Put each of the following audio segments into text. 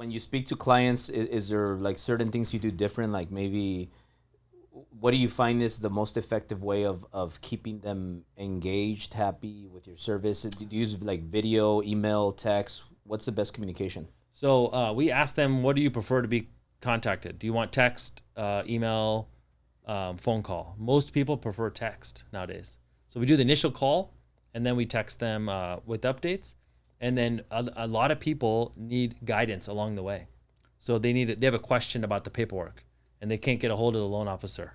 when you speak to clients, is there like certain things you do different? Like maybe, what do you find is the most effective way of keeping them engaged, happy with your service? Do you use like video, email, text? What's the best communication? So we ask them, what do you prefer to be contacted? Do you want text, email, phone call? Most people prefer text nowadays. So we do the initial call, and then we text them with updates. And then a lot of people need guidance along the way. So they have a question about the paperwork, and they can't get a hold of the loan officer,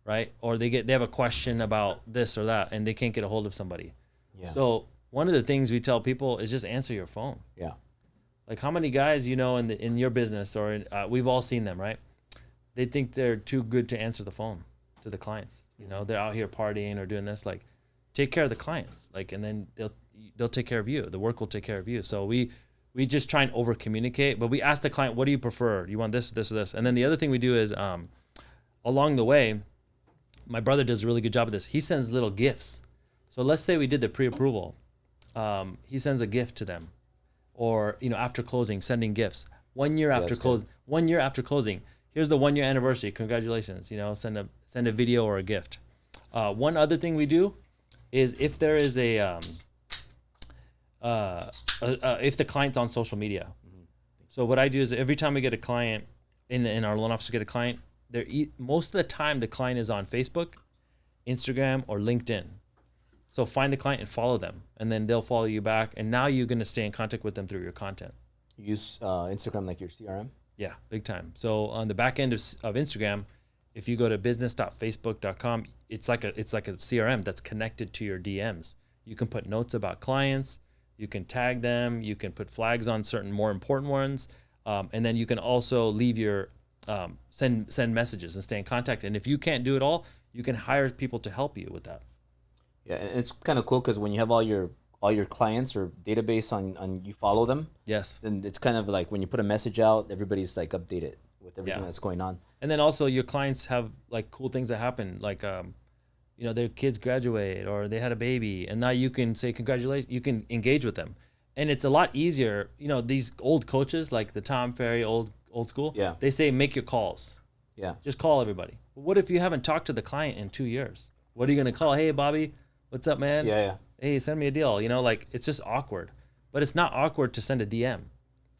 right? Or they have a question about this or that, and they can't get a hold of somebody. Yeah. So one of the things we tell people is just answer your phone. Yeah. Like, how many guys in your business, or we've all seen them, right? They think they're too good to answer the phone to the clients. You know, they're out here partying or doing this. Like, take care of the clients, like, and then they'll take care of you. The work will take care of you. So we just try and over communicate, but we ask the client, what do you prefer? Do you want this, this, or this? And then the other thing we do is along the way, my brother does a really good job of this. He sends little gifts. So let's say we did the pre-approval. He sends a gift to them. Or, you know, after closing, sending gifts. 1 year after closing, here's the 1 year anniversary. Congratulations. You know, send a video or a gift. One other thing we do is if there is if the client's on social media. Mm-hmm. So what I do is every time we get a client in our loan office, get a client, most of the time the client is on Facebook, Instagram, or LinkedIn. So find the client and follow them, and then they'll follow you back. And now you're going to stay in contact with them through your content. You use Instagram like your CRM? Yeah, big time. So on the back end of Instagram, if you go to business.facebook.com, it's like a CRM that's connected to your DMs. You can put notes about clients, you can tag them, you can put flags on certain more important ones, and then you can also leave your send messages and stay in contact. And if you can't do it all, you can hire people to help you with that. Yeah, and it's kind of cool because when you have all your clients or database on you follow them. Yes. Then it's kind of like when you put a message out, everybody's like updated with everything that's going on. And then also your clients have like cool things that happen, like you know, their kids graduate or they had a baby, and now you can say congratulations. You can engage with them, and it's a lot easier. You know, these old coaches like the Tom Ferry old school. Yeah. They say make your calls. Yeah. Just call everybody. But what if you haven't talked to the client in 2 years? What are you gonna call? Hey, Bobby. What's up, man? Yeah. Hey, send me a deal. You know, like, it's just awkward. But it's not awkward to send a DM.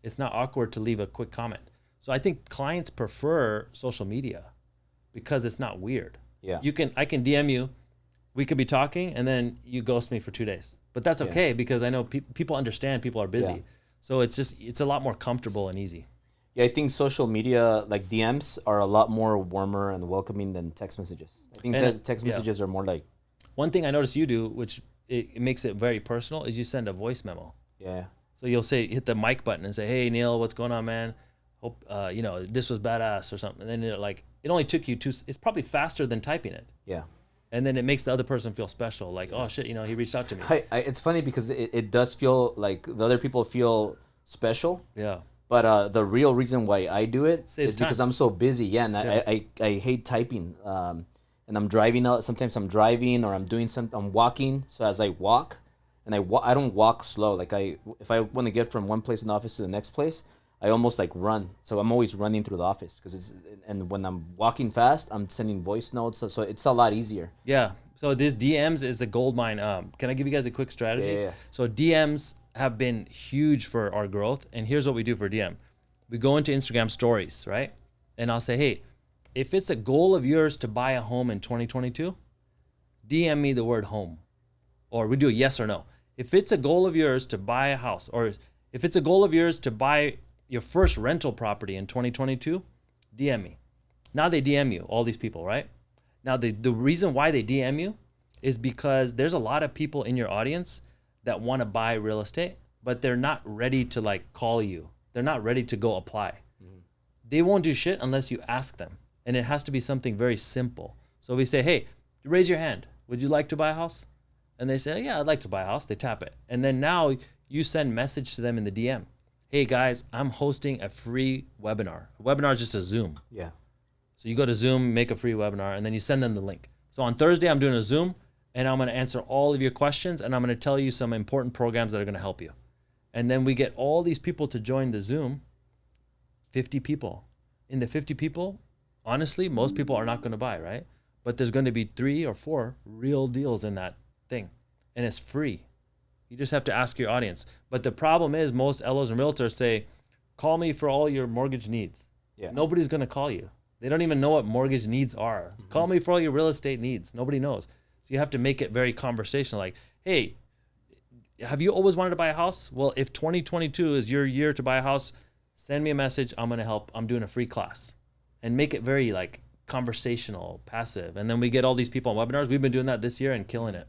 It's not awkward to leave a quick comment. So I think clients prefer social media because it's not weird. Yeah. I can DM you. We could be talking, and then you ghost me for 2 days. But that's okay because I know people understand people are busy. Yeah. So it's a lot more comfortable and easy. Yeah, I think social media, like DMs, are a lot more warmer and welcoming than text messages. I think text messages are more like... One thing I noticed you do, which it makes it very personal, is you send a voice memo. Yeah. So you'll hit the mic button and say, "Hey Neel, what's going on, man? Hope you know, this was badass," or something. And then it only took you it's probably faster than typing it. Yeah. And then it makes the other person feel special, like, oh shit, you know, he reached out to me. It's funny because it does feel like the other people feel special. Yeah. But the real reason why I do it is because I'm so busy. Yeah, and I hate typing. And I'm driving out. Sometimes I'm driving or I'm walking. So as I walk, and I don't walk slow. Like if I want to get from one place in the office to the next place, I almost like run. So I'm always running through the office and when I'm walking fast, I'm sending voice notes. So it's a lot easier. Yeah. So this DMs is a gold mine. Can I give you guys a quick strategy? Yeah. So DMs have been huge for our growth. And here's what we do for DM. We go into Instagram stories, right? And I'll say, hey, if it's a goal of yours to buy a home in 2022, DM me the word home. Or we do a yes or no. If it's a goal of yours to buy a house, or if it's a goal of yours to buy your first rental property in 2022, DM me. Now they DM you, all these people, right? Now the reason why they DM you is because there's a lot of people in your audience that want to buy real estate, but they're not ready to like call you. They're not ready to go apply. Mm-hmm. They won't do shit unless you ask them. And it has to be something very simple. So we say, hey, raise your hand. Would you like to buy a house? And they say, yeah, I'd like to buy a house. They tap it. And then now you send message to them in the DM. Hey guys, I'm hosting a free webinar. A webinar is just a Zoom. Yeah. So you go to Zoom, make a free webinar, and then you send them the link. So on Thursday, I'm doing a Zoom, and I'm going to answer all of your questions, and I'm going to tell you some important programs that are going to help you. And then we get all these people to join the Zoom. 50 people. In the 50 people, honestly, most people are not going to buy, right? But there's going to be 3 or 4 real deals in that thing. And it's free. You just have to ask your audience. But the problem is most LOs and realtors say, call me for all your mortgage needs. Yeah. Nobody's going to call you. They don't even know what mortgage needs are. Mm-hmm. Call me for all your real estate needs. Nobody knows. So you have to make it very conversational. Like, hey, have you always wanted to buy a house? Well, if 2022 is your year to buy a house, send me a message. I'm going to help. I'm doing a free class. And make it very like conversational, passive. And then we get all these people on webinars. We've been doing that this year and killing it.